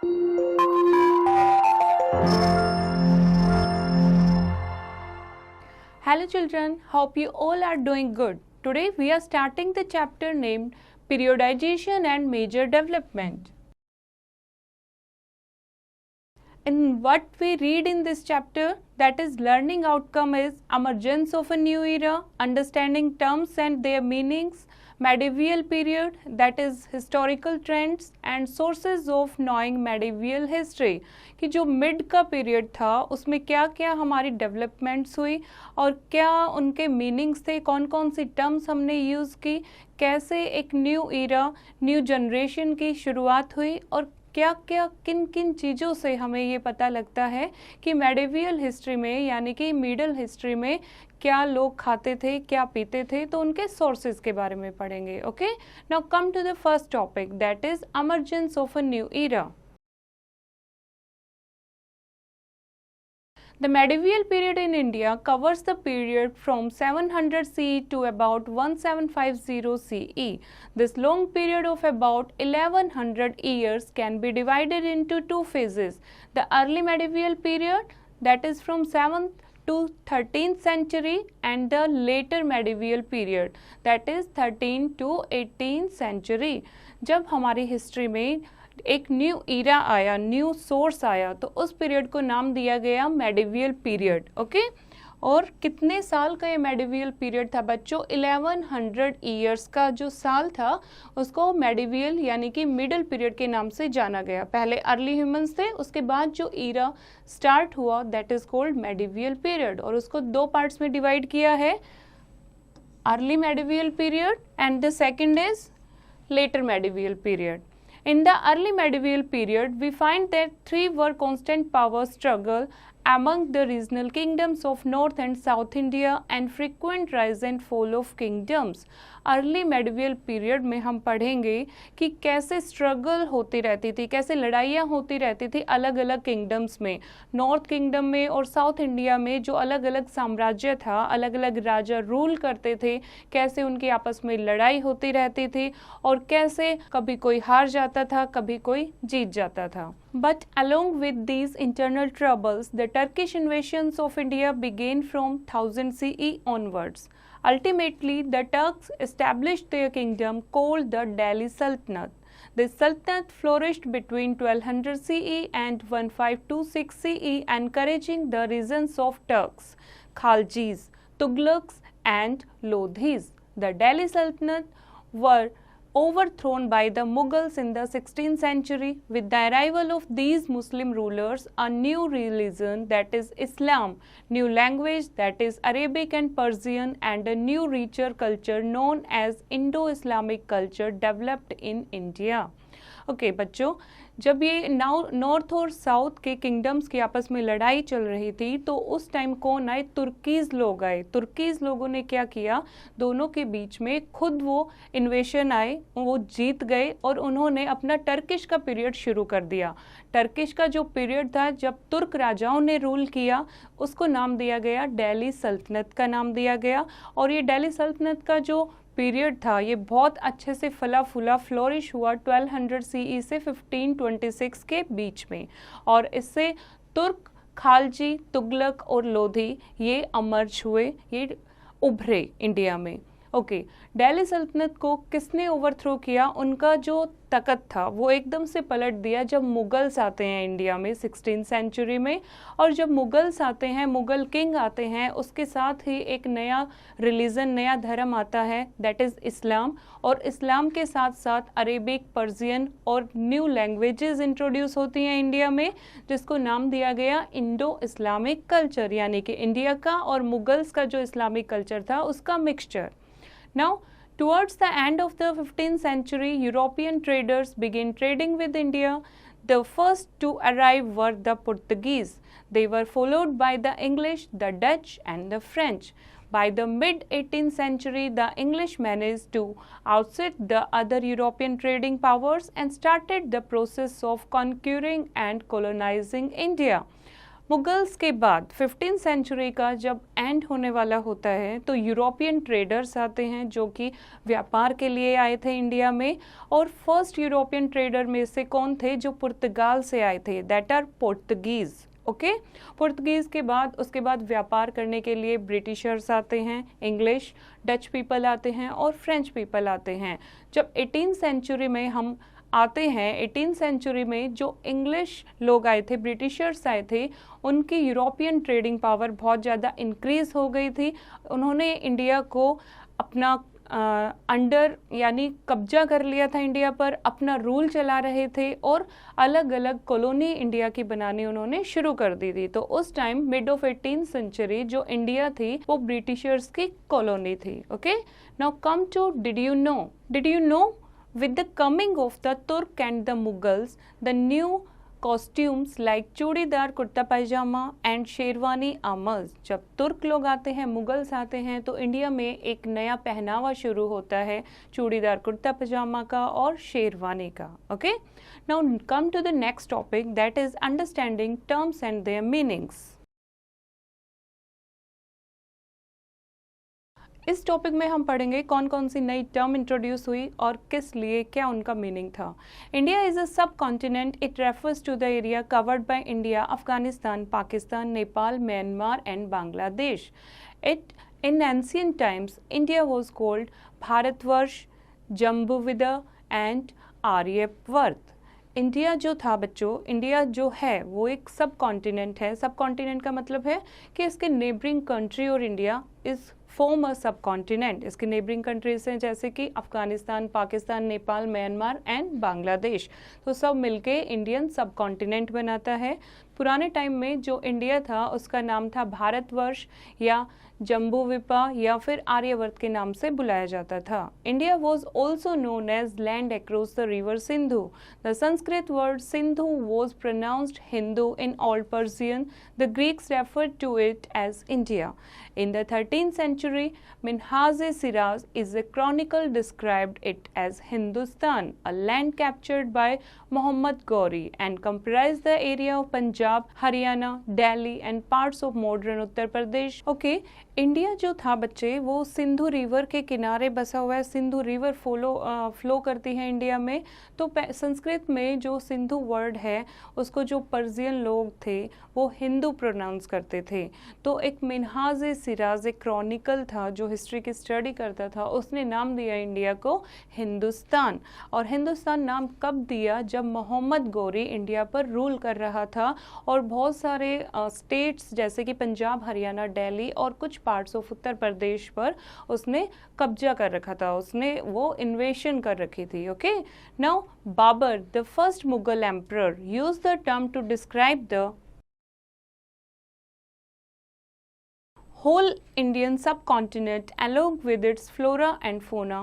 Hello children, hope you all are doing good. Today we are starting the chapter named Periodization and Major Development. In what we read in this chapter, that is learning outcome is emergence of a new era, understanding terms and their meanings, medieval period, that is historical trends and sources of knowing medieval history, कि जो mid का period था उसमें क्या क्या हमारी developments हुई और क्या उनके मीनिंग्स थे, कौन कौन सी टर्म्स हमने यूज़ की, कैसे एक न्यू ईरा न्यू जनरेशन की शुरुआत हुई और क्या क्या किन किन चीज़ों से हमें ये पता लगता है कि मेडिवियल हिस्ट्री में यानी कि मिडल हिस्ट्री में क्या लोग खाते थे, क्या पीते थे, तो उनके सोर्सेज के बारे में पढ़ेंगे. Okay, now come to the first topic, that is emergence of a new era. The medieval period in India covers the period from 700 CE to about 1750 CE. This long period of about 1100 years can be divided into two phases. The early medieval period, that is from 7th to 13th century, and the later medieval period, that is 13th to 18th century. जब हमारी history में एक new Ira आया, new source आया, तो उस period को नाम दिया गया मेडिवियल पीरियड. ओके, और कितने साल का ये मेडिवियल पीरियड था बच्चों? 1100 ईयर्स का जो साल था उसको मेडिवियल यानी कि मिडल पीरियड के नाम से जाना गया. पहले अर्ली ह्यूमंस थे, उसके बाद जो ईरा स्टार्ट हुआ that is called medieval period, और उसको दो पार्ट्स में डिवाइड किया है, early medieval period and the second is later medieval period. In the early medieval period, we find that three were constant power struggle among the regional kingdoms of North and South India and frequent rise and fall of kingdoms. Early medieval period में हम पढ़ेंगे कि कैसे struggle होती रहती थी, कैसे लड़ाइयाँ होती रहती थी अलग अलग किंगडम्स में, नॉर्थ किंगडम में और साउथ इंडिया में जो अलग अलग साम्राज्य था, अलग अलग राजा रूल करते थे, कैसे उनकी आपस में लड़ाई होती रहती थी और कैसे कभी कोई हार जाता था, कभी कोई जीत जाता था. But along with these internal troubles, the Turkish invasions of India began from 1000 CE onwards. Ultimately, the Turks established their kingdom called the Delhi Sultanate. The Sultanate flourished between 1200 CE and 1526 CE, encouraging the regions of Turks, Khaljis, Tughlaqs and Lodhis. The Delhi Sultanate were overthrown by the Mughals in the 16th century. With the arrival of these Muslim rulers, a new religion, that is Islam, new language, that is Arabic and Persian, and a new richer culture known as Indo-Islamic culture developed in India. Okay बच्चों, जब ये north और south के kingdoms की आपस में लड़ाई चल रही थी तो उस टाइम कौन आए? तुर्कीज़ लोग आए. तुर्कीज़ लोगों ने क्या किया, दोनों के बीच में खुद वो इन्वेशन आए, वो जीत गए और उन्होंने अपना टर्किश का पीरियड शुरू कर दिया. टर्किश का जो पीरियड था जब तुर्क राजाओं ने रूल किया उसको नाम दिया गया दिल्ली सल्तनत का नाम दिया गया. और ये दिल्ली सल्तनत का जो पीरियड था ये बहुत अच्छे से फला फूला फ्लोरिश हुआ 1200 CE से 1526 के बीच में, और इससे तुर्क, खालजी, तुगलक और लोधी ये अमर्ज हुए, ये उभरे इंडिया में. ओके, दिल्ली सल्तनत को किसने ओवरथ्रो किया? उनका जो तकत था वो एकदम से पलट दिया जब मुगल्स आते हैं इंडिया में 16th सेंचुरी में. और जब मुगल्स आते हैं, मुगल किंग आते हैं, उसके साथ ही एक नया रिलीजन, नया धर्म आता है दैट इज़ इस्लाम. और इस्लाम के साथ साथ अरेबिक, पर्शियन और न्यू लैंग्वेजेस इंट्रोड्यूस होती हैं इंडिया में, जिसको नाम दिया गया इंडो इस्लामिक कल्चर, यानी कि इंडिया का और मुगल्स का जो इस्लामिक कल्चर था उसका mixture. Now, towards the end of the 15th century, European traders began trading with India. The first to arrive were the Portuguese. They were followed by the English, the Dutch and the French. By the mid-18th century, the English managed to outset the other European trading powers and started the process of conquering and colonizing India. Mughals के बाद 15th century का जब and होने वाला होता है तो European traders आते हैं जो कि व्यापार के लिए आए थे इंडिया में। और फर्स्ट यूरोपियन ट्रेडर में से कौन थे? जो पुर्तगाल से आए थे, that are Portuguese. Okay, Portuguese के बाद उसके बाद व्यापार करने के लिए ब्रिटिशर्स आते हैं, इंग्लिश, डच पीपल आते हैं और फ्रेंच पीपल आते हैं। जब 18th सेंचुरी में हम आते हैं, 18th सेंचुरी में जो इंग्लिश लोग आए थे, ब्रिटिशर्स आए थे, उनकी यूरोपियन ट्रेडिंग पावर बहुत ज़्यादा इंक्रीज़ हो गई थी। उन्होंने इंडिया को अपना अंडर यानी कब्जा कर लिया था इंडिया पर, अपना रूल चला रहे थे और अलग अलग कॉलोनी इंडिया की बनानी उन्होंने शुरू कर दी थी। तो उस time mid of 18th century जो इंडिया थी वो ब्रिटिशर्स की कॉलोनी थी। Okay, now come to did you know with the coming of the Turk and the Mughals, the new costumes like churidar kurta pyjama and sherwani आमज। जब तुर्क लोग आते हैं, मुगल्स आते हैं, तो इंडिया में एक नया पहनावा शुरू होता है चूड़ीदार कुर्ता पजामा का और शेरवानी का। Okay, now come to the next topic, that is understanding terms and their meanings. इस टॉपिक में हम पढ़ेंगे कौन कौन सी नई टर्म इंट्रोड्यूस हुई और किस लिए, क्या उनका मीनिंग था। India is a subcontinent, it refers to the area covered by India, Afghanistan, Pakistan, Nepal, Myanmar and Bangladesh. It in ancient times India was called Bharatvarsha, Jambudvipa and Aryavarta. India जो था बच्चों, इंडिया जो है वो एक सब कॉन्टिनेंट है। सब कॉन्टिनेंट का मतलब है कि इसके नेबरिंग कंट्री और इंडिया इज फॉर्म अ सब कॉन्टिनेंट। इसके नेबरिंग कंट्रीज हैं जैसे कि अफगानिस्तान, पाकिस्तान, नेपाल, म्यांमार एंड बांग्लादेश, तो सब मिलके इंडियन सब कॉन्टिनेंट बनाता है। पुराने टाइम में जो इंडिया था उसका नाम था भारतवर्ष या जम्बूविपा या फिर आर्यवर्त के नाम से बुलाया जाता था। India was also known as land across the river Sindhu. The Sanskrit word Sindhu was pronounced Hindu in old Persian. The Greeks referred to it as India. In the 13th century, Minhaj-e-Siraz is a chronicle described it as Hindustan, a land captured by Muhammad Ghori and comprised the area of Punjab, Haryana, Delhi and parts of modern Uttar Pradesh. Okay, India जो था बच्चे वो Sindhu river के किनारे बसा हुआ है। Sindhu river flow करती है इंडिया में। तो संस्कृत में जो सिंधु वर्ड है उसको जो पर्शियन लोग थे वो हिंदू प्रोनाउंस करते थे। तो एक मिन्हाज-ए-सिराज एक क्रॉनिकल था जो हिस्ट्री की स्टडी करता था, उसने नाम दिया इंडिया को हिंदुस्तान। और हिंदुस्तान नाम कब दिया? जब मोहम्मद गौरी इंडिया पर रूल कर रहा था और बहुत सारे स्टेट्स जैसे कि पंजाब, हरियाणा, दिल्ली और कुछ पार्ट्स ऑफ उत्तर प्रदेश पर उसने कब्जा कर रखा था, उसने वो इन्वेशन कर रखी थी। Okay, now Babur the first Mughal emperor used the term to describe the whole Indian subcontinent along with its flora and fauna.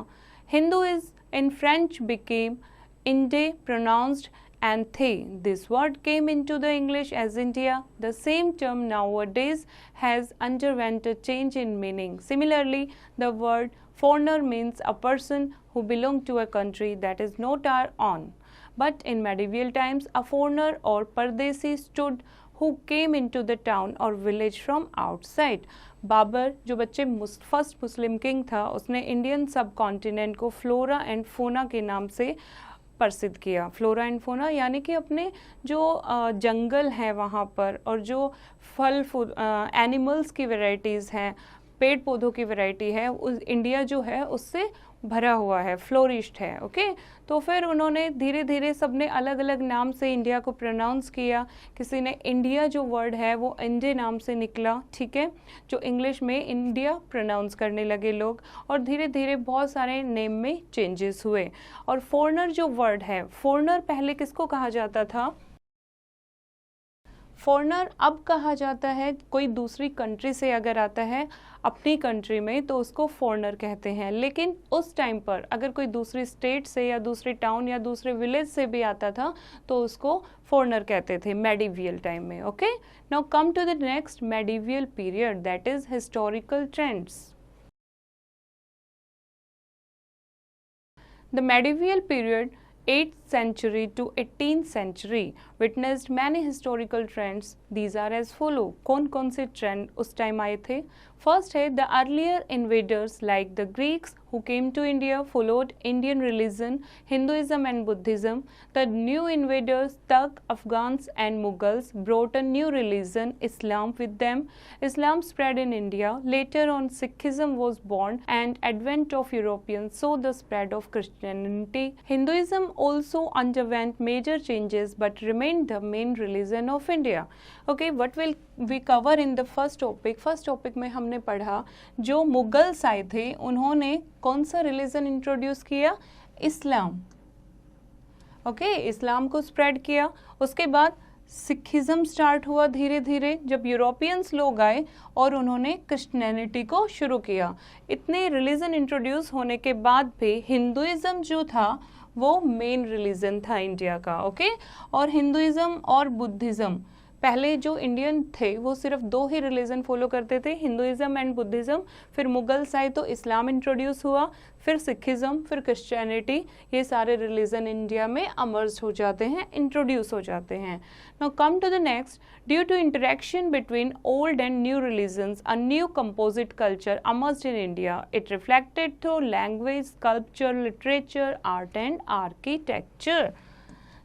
Hindu is in French became Inde, pronounced and the. This word came into the English as India. The same term nowadays has underwent a change in meaning. Similarly, the word foreigner means a person who belong to a country that is not our own. But in medieval times, a foreigner or Pardesi stood who came into the town or village from outside. Babur जो बच्चे first Muslim king था, उसने Indian सब continent को flora and fauna के नाम से प्रसिद्ध किया। फ्लोरा एंड फोना यानी कि अपने जो जंगल है वहाँ पर और जो फल एनिमल्स की वैरायटीज़ हैं, पेड़ पौधों की वैरायटी है, उस इंडिया जो है उससे भरा हुआ है, फ्लोरिश्ड है। ओके, तो फिर उन्होंने धीरे धीरे सबने अलग अलग नाम से इंडिया को प्रोनाउंस किया। किसी ने इंडिया जो वर्ड है वो इंडे नाम से निकला, ठीक है, जो इंग्लिश में इंडिया प्रोनाउंस करने लगे लोग, और धीरे धीरे बहुत सारे नेम में चेंजेस हुए। और फॉरेनर जो वर्ड है, फॉरेनर पहले किसको कहा जाता था? फॉरेनर अब कहा जाता है कोई दूसरी कंट्री से अगर आता है अपनी कंट्री में तो उसको फॉरेनर कहते हैं। लेकिन उस टाइम पर अगर कोई दूसरी स्टेट से या दूसरे टाउन या दूसरे विलेज से भी आता था तो उसको फॉरेनर कहते थे मेडिवियल टाइम में। Okay, now come to the next medieval period, that is historical trends. The medieval period 8th century to 18th century witnessed many historical trends. These are as follow. कौन से trend उस time आए थे? First है the earlier invaders like the Greeks who came to India followed Indian religion, Hinduism and Buddhism. The new invaders, Turk, Afghans and Mughals brought a new religion, Islam, with them. Islam spread in India. Later on, Sikhism was born and advent of Europeans saw the spread of Christianity. Hinduism also underwent major changes but remained the main religion of India. Okay, what will we cover in the first topic? First topic में हमने पढ़ा जो Mughals आए थे उन्होंने कौन सा religion introduce किया? इस्लाम. ओके, इस्लाम को स्प्रेड किया. उसके बाद सिखिज्म स्टार्ट हुआ धीरे धीरे जब यूरोपियंस लोग आए और उन्होंने क्रिश्चियनिटी को शुरू किया. इतने रिलीजन इंट्रोड्यूस होने के बाद भी हिंदुइज्म जो था वो मेन रिलीजन था इंडिया का. ओके, और हिंदुइज्म और बुद्धिज्म पहले जो इंडियन थे वो सिर्फ 2 ही रिलीजन फॉलो करते थे, हिंदुइज्म एंड बुद्धिज्म. फिर मुगल्स आए तो इस्लाम इंट्रोड्यूस हुआ, फिर सिखिज्म, फिर क्रिश्चियनिटी. ये सारे रिलीजन इंडिया में अमर्ज हो जाते हैं, इंट्रोड्यूस हो जाते हैं. Now come to the next. Due to interaction between old and new religions a new composite culture emerged in India. It reflected through language, sculpture, literature, art and architecture.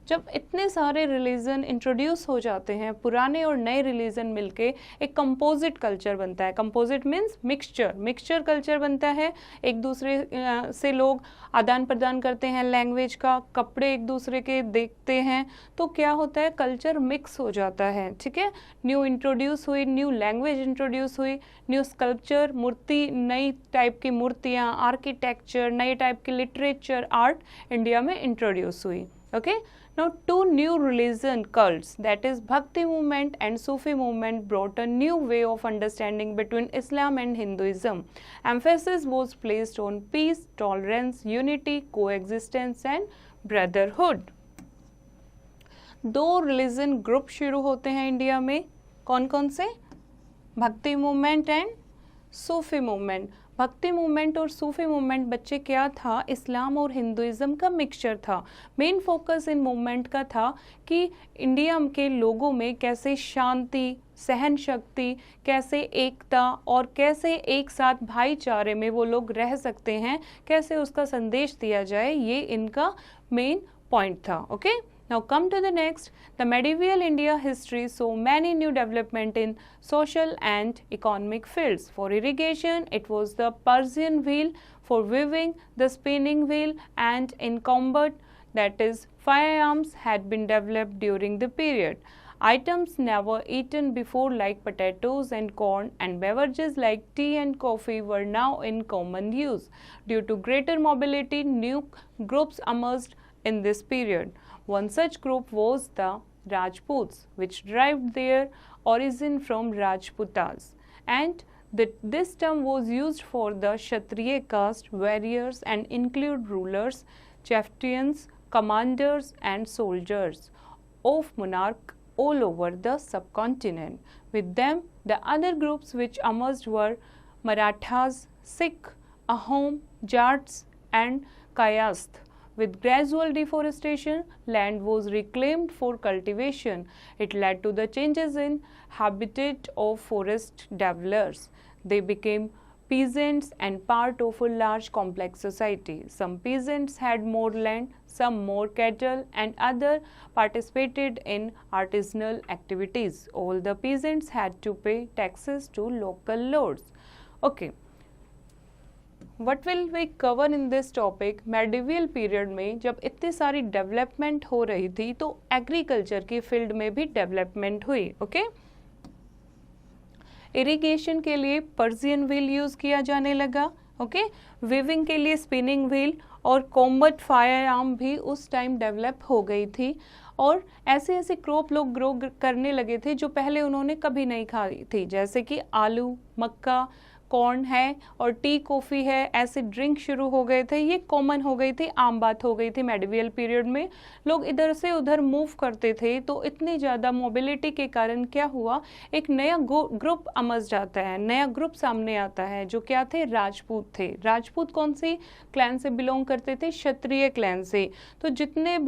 जब इतने सारे religion introduce हो जाते हैं, पुराने और नए religion मिलके एक कंपोजिट कल्चर बनता है. कंपोजिट मीन्स मिक्सचर कल्चर बनता है. एक दूसरे से लोग आदान प्रदान करते हैं लैंग्वेज का, कपड़े एक दूसरे के देखते हैं, तो क्या होता है, कल्चर मिक्स हो जाता है. ठीक है, न्यू इंट्रोड्यूस हुई, न्यू लैंग्वेज इंट्रोड्यूस हुई, न्यू स्कल्पचर, मूर्ति, नई टाइप की मूर्तियाँ, आर्किटेक्चर, नए टाइप की लिटरेचर, आर्ट इंडिया में इंट्रोड्यूस हुई. Okay, now 2 new religion cults, that is Bhakti movement and Sufi movement, brought a new way of understanding between Islam and Hinduism. Emphasis was placed on peace, tolerance, unity, coexistence and brotherhood. 2 religion group शुरू होते हैं India में. कौन कौन से? भक्ति movement and Sufi movement. भक्ति movement और सूफी मूवमेंट बच्चे क्या था, इस्लाम और हिंदुइज्म का मिक्सचर था. मेन फोकस इन मूवमेंट का था कि इंडिया के लोगों में कैसे शांति, सहन शक्ति, कैसे एकता और कैसे एक साथ भाईचारे में वो लोग रह सकते हैं, कैसे उसका संदेश दिया जाए, ये इनका मेन पॉइंट था. Okay, now come to the next. The medieval India history saw many new development in social and economic fields. For irrigation, it was the Persian wheel. For weaving, the spinning wheel. And in combat, that is, firearms had been developed during the period. Items never eaten before like potatoes and corn and beverages like tea and coffee were now in common use. Due to greater mobility, new groups emerged in this period. One such group was the Rajputs, which derived their origin from Rajputas, and this term was used for the Kshatriya caste warriors and include rulers, chieftains, commanders and soldiers of monarch all over the subcontinent. With them, the other groups which emerged were Marathas, Sikh, Ahom, Jats and Kayasth. With gradual deforestation, land was reclaimed for cultivation. It led to the changes in habitat of forest dwellers. They became peasants and part of a large complex society. Some peasants had more land, some more cattle, and others participated in artisanal activities. All the peasants had to pay taxes to local lords. Okay. What will we cover in this topic? Medieval period में जब इतनी सारी development हो रही थी तो agriculture की field में भी डेवलपमेंट हुई. ओके, इरिगेशन के लिए पर्शियन व्हील यूज किया जाने लगा. ओके, वीविंग के लिए स्पिनिंग व्हील और कॉम्बट फायर आर्म भी उस टाइम डेवलप हो गई थी. और ऐसे ऐसे क्रॉप लोग ग्रो करने लगे थे जो पहले उन्होंने कभी नहीं खाई थी, जैसे कि आलू, मक्का, कॉर्न है और टी कॉफ़ी है, ऐसे ड्रिंक शुरू हो गए थे, ये कॉमन हो गई थी, आम बात हो गई थी मेडिवल पीरियड में। लोग इधर से उधर मूव करते थे, तो इतनी ज़्यादा मोबिलिटी के कारण क्या हुआ, एक नया ग्रुप अमज जाता है, नया ग्रुप सामने आता है, जो क्या थे, राजपूत थे। राजपूत कौन सी क्लैन से बिलोंग करते थे, क्षत्रिय क्लैन से। तो जितने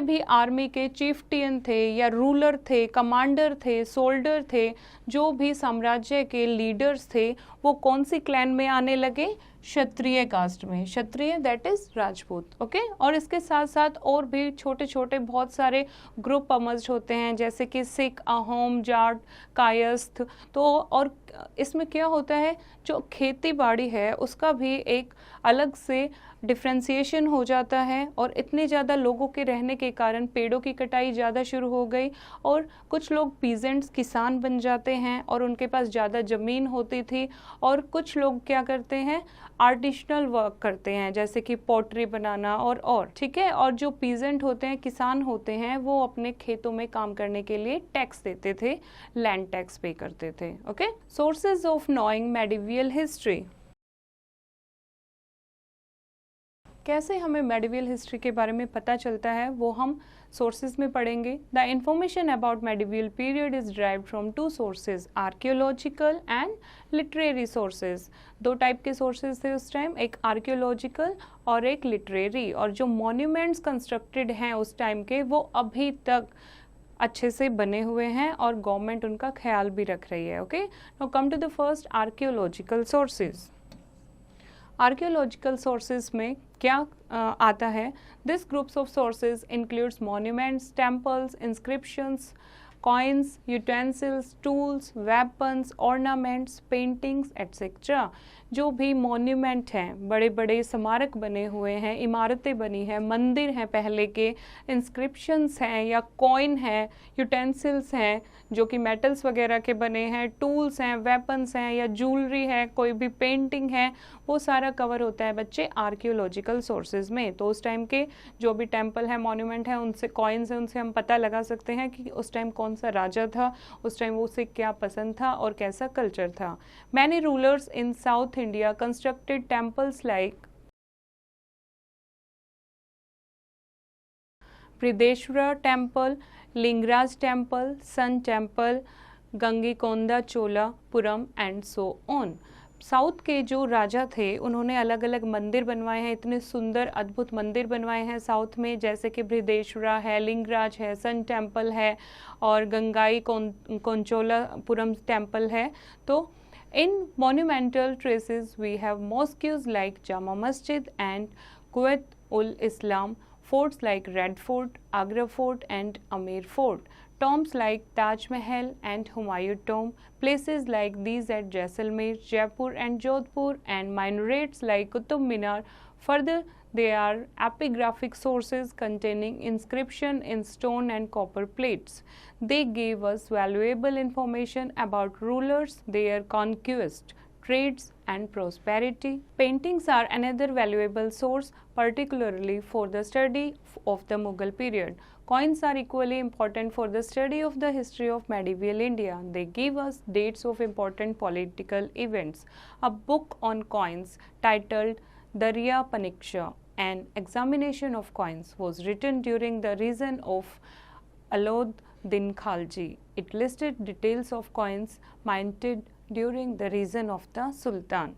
भी आर्मी के चीफ्टियन थे या रूलर थे, कमांडर थे, सोल्डर थे, जो भी साम्राज्य के लीडर्स थे, वो कौन सी क्लैन में आने लगे, क्षत्रिय कास्ट में। क्षत्रिय दैट इज राजपूत, ओके। और इसके साथ साथ और भी छोटे छोटे बहुत सारे ग्रुप अमर्ज होते हैं, जैसे कि सिख, अहोम, जाट, कायस्थ। तो और इसमें क्या होता है, जो खेती बाड़ी है उसका भी एक अलग से डिफ्रेंसिएशन हो जाता है, और इतने ज़्यादा लोगों के रहने के कारण पेड़ों की कटाई ज़्यादा शुरू हो गई, और कुछ लोग पीजेंट्स, किसान बन जाते हैं और उनके पास ज़्यादा ज़मीन होती थी, और कुछ लोग क्या करते हैं, आर्टिसनल वर्क करते हैं, जैसे कि पॉटरी बनाना और ठीक है। और जो पीजेंट होते हैं, किसान होते हैं, वो अपने खेतों में काम करने के लिए टैक्स देते थे, लैंड टैक्स पे करते थे, okay. Sources of knowing medieval history. कैसे हमें मेडिवल हिस्ट्री के बारे में पता चलता है, वो हम सोर्सेज में पढ़ेंगे। The information about medieval period is derived from two sources, archaeological and literary sources. दो टाइप के सोर्सेज थे उस टाइम, एक आर्कियोलॉजिकल और एक लिटरेरी। और जो मॉन्यूमेंट्स कंस्ट्रक्टेड हैं उस टाइम के, वो अभी तक अच्छे से बने हुए हैं और गवर्नमेंट उनका ख्याल भी रख रही है, okay. Now come to the first, archaeological sources. Archaeological sources में क्या आता है, this groups of sources includes monuments, temples, inscriptions, coins, utensils, tools, weapons, ornaments, paintings etcetera. जो भी मॉन्यूमेंट हैं, बड़े बड़े स्मारक बने हुए हैं, इमारतें बनी हैं, मंदिर हैं पहले के, इंस्क्रिप्शंस हैं या कॉइन हैं, यूटेंसिल्स हैं जो कि मेटल्स वगैरह के बने हैं, टूल्स हैं, वेपन्स हैं या ज्वेलरी है, कोई भी पेंटिंग है, वो सारा कवर होता है बच्चे आर्कियोलॉजिकल सोर्सेज में। तो उस टाइम के जो भी टेम्पल है, मॉन्यूमेंट है, उनसे कॉइन्स हैं, उनसे हम पता लगा सकते हैं कि उस टाइम कौन सा राजा था, उस टाइम वो उसे क्या पसंद था और कैसा कल्चर था। Many rulers in south India constructed temples like Brihadeeswara temple, Lingaraj temple, sun temple, Gangaikonda Cholapuram and so on. South के जो राजा थे उन्होंने अलग अलग मंदिर बनवाए हैं, इतने सुंदर अद्भुत मंदिर बनवाए हैं साउथ में, जैसे कि बृहदेश्वरा है, लिंगराज है, सन टेम्पल है और गंगईकोंडचोलापुरम टेम्पल है। तो in monumental traces we have mosques like Jama Masjid and Quwwat ul Islam, forts like Red Fort, Agra Fort and Amer Fort, tombs like Taj Mahal and Humayun Tomb, places like these at Jaisalmer, Jaipur and Jodhpur, and minarets like Qutub Minar. Further, there are epigraphic sources containing inscription in stone and copper plates. They gave us valuable information about rulers, their conquest, trades and prosperity. Paintings are another valuable source, particularly for the study of the Mughal period. Coins are equally important for the study of the history of medieval India. They give us dates of important political events. A book on coins titled Darya Paniksha, an examination of coins, was written during the reign of Alauddin Khalji. It listed details of coins minted during the reason of the sultan.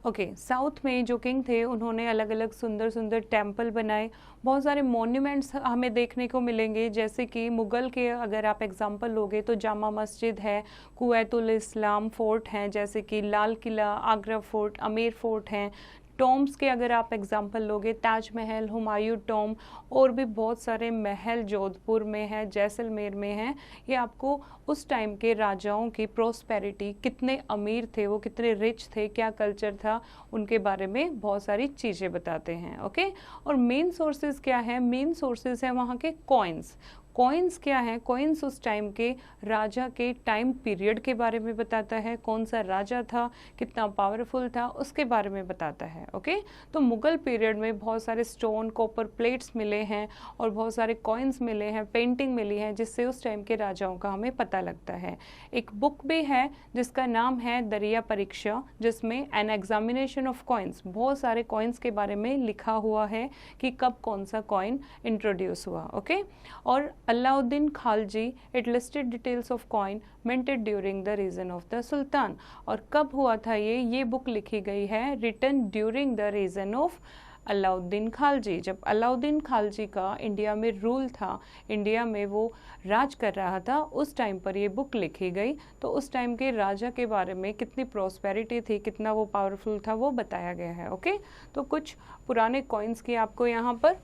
Okay, south में जो king थे उन्होंने अलग अलग सुंदर सुंदर temple बनाए, बहुत सारे मॉन्यूमेंट्स हमें देखने को मिलेंगे, जैसे कि मुग़ल के अगर आप एग्जांपल लोगे तो जामा मस्जिद है, कुवैत उल इस्लाम फोर्ट हैं, जैसे कि लाल किला, आगरा फोर्ट, अमेर फोर्ट हैं। टॉम्ब्स के अगर आप एग्जांपल लोगे, ताजमहल, हुमायूं टॉम्ब, और भी बहुत सारे महल जोधपुर में है, जैसलमेर में है। ये आपको उस टाइम के राजाओं की प्रोस्पेरिटी, कितने अमीर थे वो, कितने रिच थे, क्या कल्चर था, उनके बारे में बहुत सारी चीज़ें बताते हैं, ओके। और मेन सोर्सेज क्या है, मेन सोर्सेज हैं वहाँ के कॉइन्स। कॉइन्स क्या है? कॉइन्स उस टाइम के राजा के टाइम पीरियड के बारे में बताता है, कौन सा राजा था, कितना पावरफुल था, उसके बारे में बताता है। ओके, तो मुगल पीरियड में बहुत सारे स्टोन कॉपर प्लेट्स मिले हैं और बहुत सारे कॉइन्स मिले हैं, पेंटिंग मिली है, जिससे उस टाइम के राजाओं का हमें पता लगता है। एक बुक भी है जिसका नाम है दरिया परीक्षा, जिसमें एन एग्जामिनेशन ऑफ कॉइन्स, बहुत सारे कॉइन्स के बारे में लिखा हुआ है कि कब कौन सा कॉइन इंट्रोड्यूस हुआ। ओके, और Alauddin Khalji, it listed details of coin minted during the reason of the sultan. और कब हुआ था ये बुक लिखी गई है written during the reason of Alauddin Khalji, जब अलाउद्दीन खालजी का इंडिया में रूल था, इंडिया में वो राज कर रहा था, उस टाइम पर ये बुक लिखी गई। तो उस टाइम के राजा के बारे में कितनी प्रॉस्पेरिटी थी, कितना वो पावरफुल था, वो बताया गया है। ओके, तो कुछ पुराने कॉइन्स की आपको यहाँ पर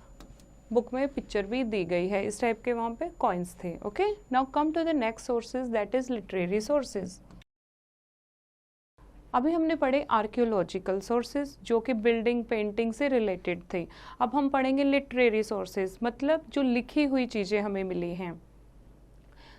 बुक में पिक्चर भी दी गई है, इस टाइप के वहाँ पे कॉइन्स थे। Okay, now come to the next sources, that is literary sources. अभी हमने पढ़े आर्कियोलॉजिकल सोर्सेज जो कि बिल्डिंग पेंटिंग से रिलेटेड थे। अब हम पढ़ेंगे लिटरेरी सोर्सेज, मतलब जो लिखी हुई चीज़ें हमें मिली हैं।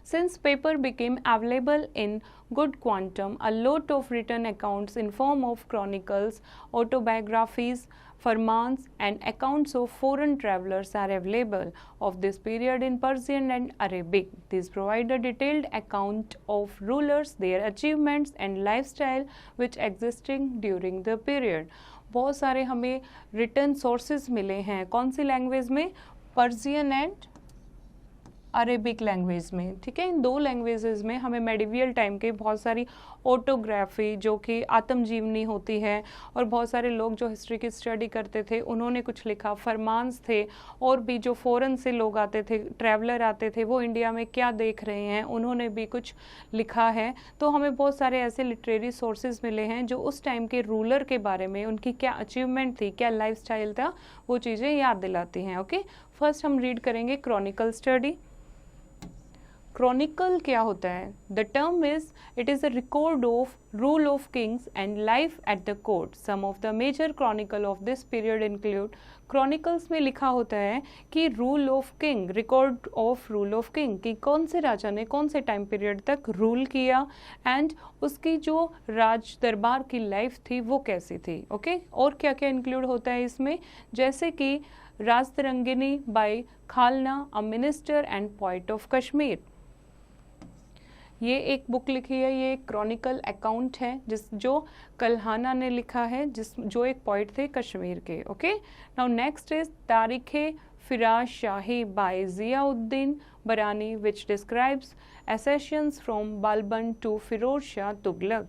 Since paper became available in good quantum, a lot of written accounts in form of chronicles, autobiographies, farmans and accounts of foreign travelers are available of this period in Persian and Arabic. These provide a detailed account of rulers, their achievements and lifestyle which existing during the period. बहुत सारे हमें written sources मिले हैं, कौन सी language में? Persian and Arabic language में। ठीक है, इन दो लैंग्वेजेस में हमें मेडिवियल टाइम के बहुत सारी ऑटोग्राफी जो कि आत्मजीवनी होती है, और बहुत सारे लोग जो हिस्ट्री की स्टडी करते थे उन्होंने कुछ लिखा, फरमान्स थे, और भी जो फॉरेन से लोग आते थे, ट्रैवलर आते थे, वो इंडिया में क्या देख रहे हैं, उन्होंने भी कुछ लिखा है। तो हमें बहुत सारे ऐसे लिटरेरी सोर्सेज मिले हैं जो उस टाइम के रूलर के बारे में, उनकी क्या अचीवमेंट थी, क्या लाइफस्टाइल था, वो चीज़ें याद दिलाती हैं। ओके, फर्स्ट हम रीड करेंगे क्रॉनिकल स्टडी। क्रॉनिकल क्या होता है? The term it is a record of rule of kings and life at the court. Some of the major chronicle of this period include, chronicles में लिखा होता है कि rule of king, record of rule of king, कि कौन से राजा ने कौन से टाइम पीरियड तक रूल किया, एंड उसकी जो राज दरबार की लाइफ थी वो कैसी थी। ओके, और क्या क्या इंक्लूड होता है इसमें? जैसे कि Rajatarangini by Kalhana, a minister and poet of Kashmir, ये एक बुक लिखी है, ये एक क्रॉनिकल अकाउंट है जो कल्हाना ने लिखा है, जो एक पोइट थे कश्मीर के। ओके, नाउ नेक्स्ट इज तारीखे फिराज शाही by Ziauddin Barani which describes accessions from Balban to Firoz Shah Tughlaq.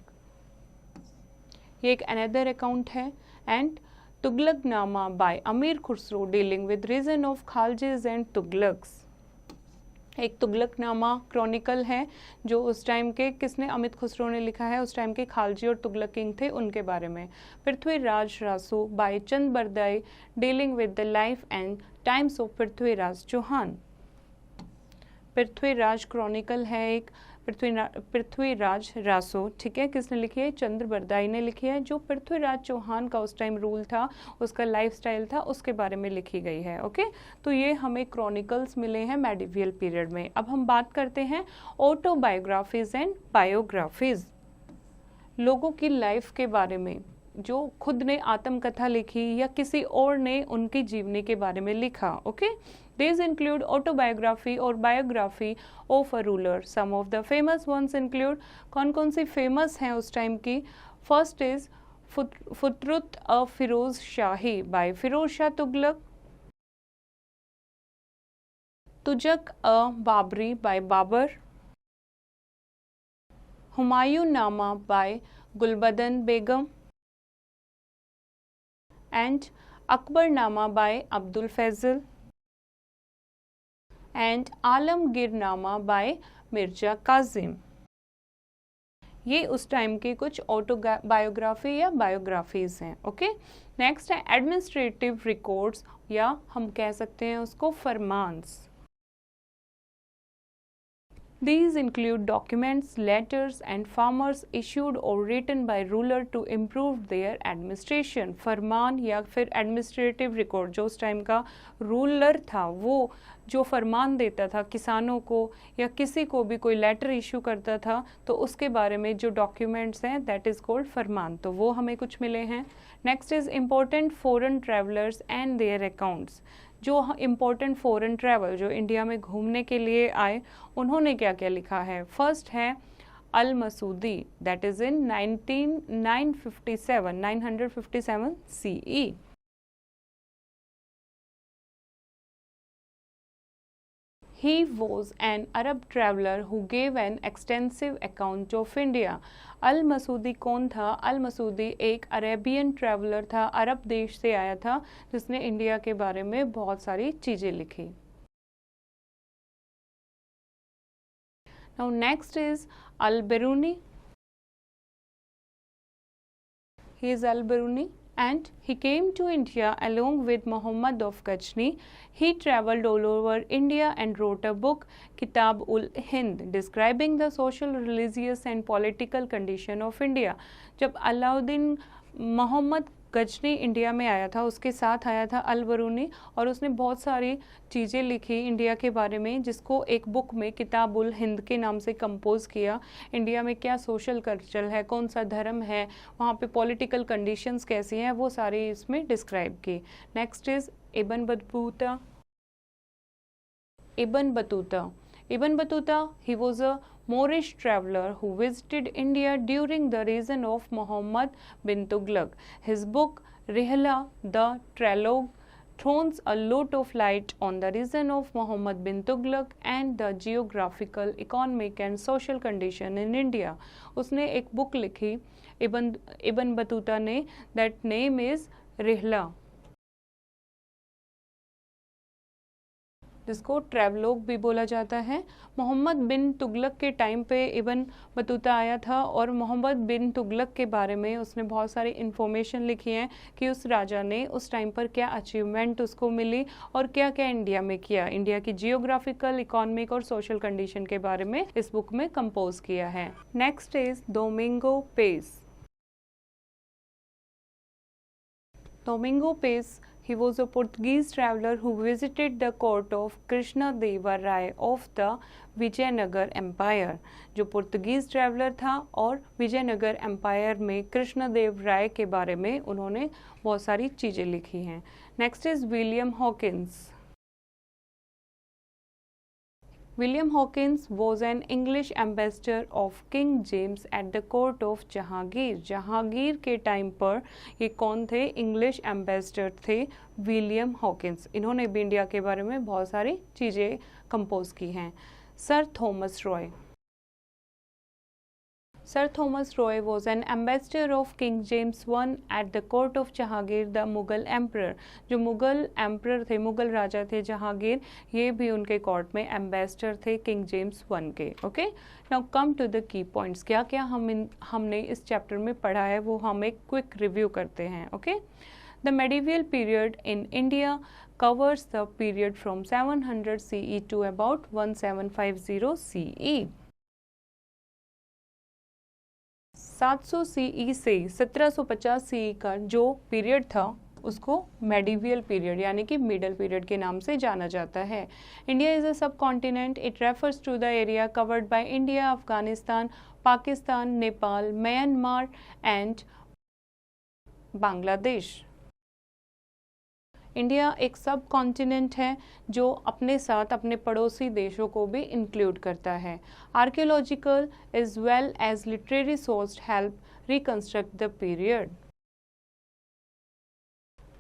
ये एक अनदर अकाउंट है। And Tughlaqnama by Amir Khusrau dealing with reign of Khaljis and Tughlaqs, एक तुगलकनामा क्रॉनिकल है जो उस टाइम के, किसने? अमित खुसरो ने लिखा है, उस टाइम के खालजी और तुगलक किंग थे उनके बारे में। Prithviraj Raso by Chand Bardai dealing with the life and times of Prithviraj Chauhan. Prithviraj chronicle है एक, पृथ्वीराज रासो, ठीक है, किसने लिखी है? चंद्र बरदाई ने लिखी है, जो पृथ्वीराज चौहान का उस टाइम रूल था, उसका लाइफस्टाइल था, उसके बारे में लिखी गई है। ओके, तो ये हमें क्रॉनिकल्स मिले हैं मेडिवियल पीरियड में। अब हम बात करते हैं ऑटोबायोग्राफीज एंड बायोग्राफीज, लोगों की लाइफ के बारे में, जो खुद ने आत्मकथा लिखी या किसी और ने उनकी जीवनी के बारे में लिखा। Okay, These include autobiography or biography of a ruler. Some of the famous ones include, कौन सी फेमस हैं उस टाइम की? फर्स्ट इज फुतरुत अ फिरोज शाही बाय फिरोज शाह तुगलक, तुजक अ Baburi by Babur, Humayun nama by Gulbadan Begum, and Akbar nama by Abdul Faizal, and Alamgirnama by Mirza Kazim. ये उस टाइम की कुछ ऑटोबायोग्राफी या बायोग्राफीज हैं। ओके, नेक्स्ट है एडमिनिस्ट्रेटिव रिकॉर्ड्स, या हम कह सकते हैं उसको फरमान्स। These include documents, letters and farmers issued or written by ruler to improve their administration. फरमान या फिर एडमिनिस्ट्रेटिव रिकॉर्ड, जो उस टाइम का रूलर था वो जो फरमान देता था किसानों को या किसी को भी कोई लेटर इशू करता था तो उसके बारे में जो डॉक्यूमेंट्स हैं दैट इज़ कॉल्ड फरमान, तो वो हमें कुछ मिले हैं. Next is important foreign travellers and their accounts. जो इम्पोर्टेंट फॉरेन ट्रैवल जो इंडिया में घूमने के लिए आए उन्होंने क्या क्या लिखा है. फर्स्ट है Al Masudi, that is in 957 CE. He was an Arab traveler who gave an extensive account of India. अल मसूदी कौन था? अल मसूदी एक अरेबियन ट्रैवलर था, अरब देश से आया था जिसने इंडिया के बारे में बहुत सारी चीज़ें लिखी. Now next is Al-Biruni. He is Al-Biruni and he came to India along with Muhammad of Ghazni. He travelled all over India and wrote a book, Kitab-ul-Hind, describing the social, religious and political condition of India. जब Alauddin Mohammad Ghazni India में आया था उसके साथ आया था अल-बरूनी और उसने बहुत सारी चीज़ें लिखी इंडिया के बारे में जिसको एक बुक में किताबुल हिंद के नाम से कंपोज किया. इंडिया में क्या सोशल कल्चर है, कौन सा धर्म है, वहाँ पे पॉलिटिकल कंडीशंस कैसी हैं, वो सारी इसमें डिस्क्राइब की. Next is Ibn Battuta. Ibn Battuta, he was a Moorish traveler who visited India during the reign of Muhammad bin Tughlaq. His book Rihla, the Travelogue, throws a lot of light on the reign of Muhammad bin Tughlaq and the geographical, economic and social condition in India. उसने एक book लिखी Ibn Battuta ने, that name is Rihla, जिसको ट्रैवलोग भी बोला जाता है. मोहम्मद बिन तुगलक के टाइम पे इब्न बतूता आया था और मोहम्मद बिन तुगलक के बारे में उसने बहुत सारी इन्फॉर्मेशन लिखी हैं कि उस राजा ने उस टाइम पर क्या अचीवमेंट उसको मिली और क्या क्या इंडिया में किया. इंडिया की जियोग्राफिकल, इकोनॉमिक और सोशल कंडीशन के बारे में इस बुक में कंपोज किया है. Next is Domingo Paes. Domingo Paes, he was a Portuguese traveler who visited the court of Krishna Deva Rai of the Vijayanagara empire. जो पुर्तगीज़ ट्रैवलर था और विजयनगर एम्पायर में कृष्णदेव राय के बारे में उन्होंने बहुत सारी चीज़ें लिखी हैं. Next is William Hawkins. William Hawkins was an English ambassador of King James at the court of Jahangir. Jahangir के टाइम पर ये कौन थे? इंग्लिश एम्बेसडर थे विलियम हॉकिंस. इन्होंने भी इंडिया के बारे में बहुत सारी चीज़ें कंपोज की हैं. Sir Thomas Roy. Sir Thomas Roy was an ambassador of King James I at the court of Jahangir, the Mughal emperor. जो मुगल एम्पर थे, मुगल राजा थे जहांगीर, ये भी उनके कोर्ट में एम्बेसडर थे किंग जेम्स I के. Okay, now come to the key points. क्या क्या हमने इस चैप्टर में पढ़ा है वो हम एक क्विक रिव्यू करते हैं. Okay, the medieval period in India covers the period from 700 CE to about 1750 CE. 700 CE से 1750 CE का जो पीरियड था उसको मेडिवियल पीरियड यानी कि मिडल पीरियड के नाम से जाना जाता है. India is a subcontinent. It refers to the area covered by India, Afghanistan, Pakistan, Nepal, Myanmar and Bangladesh. India एक सब कॉन्टिनेंट है जो अपने साथ अपने पड़ोसी देशों को भी इंक्लूड करता है. Archaeological as well as literary source help reconstruct the period.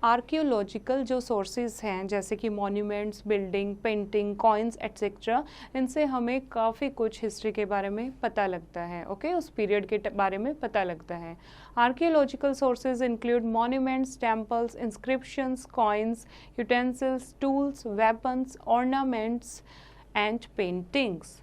Archaeological जो सोर्सेज हैं जैसे कि monuments, building, painting, coins etcetera, इनसे हमें काफ़ी कुछ हिस्ट्री के बारे में पता लगता है. ओके, उस पीरियड के बारे में पता लगता है. Archaeological sources include monuments, temples, inscriptions, coins, utensils, tools, weapons, ornaments and paintings.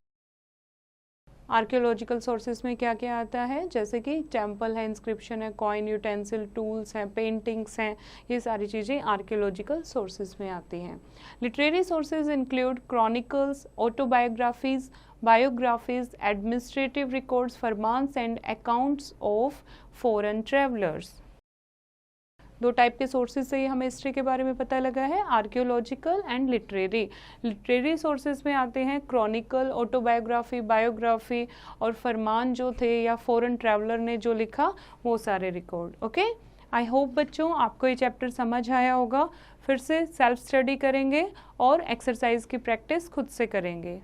Archaeological sources में क्या क्या आता है, जैसे कि टेम्पल है, इंस्क्रिप्शन है, कॉइन, यूटेंसिल, टूल्स हैं, पेंटिंग्स हैं, ये सारी चीज़ें आर्कियोलॉजिकल सोर्सेज में आती हैं। Literary sources include chronicles, autobiographies, biographies, administrative records, फरमान्स and accounts of foreign travellers. दो टाइप के सोर्सेज से हमें हिस्ट्री के बारे में पता लगा है, archaeological and literary. Literary sources में आते हैं क्रॉनिकल, ऑटोबायोग्राफी, बायोग्राफी और फरमान जो थे या फॉरेन ट्रैवलर ने जो लिखा वो सारे रिकॉर्ड। ओके, आई होप बच्चों आपको ये चैप्टर समझ आया होगा। फिर से सेल्फ स्टडी करेंगे और एक्सरसाइज की प्रैक्टिस खुद से करेंगे।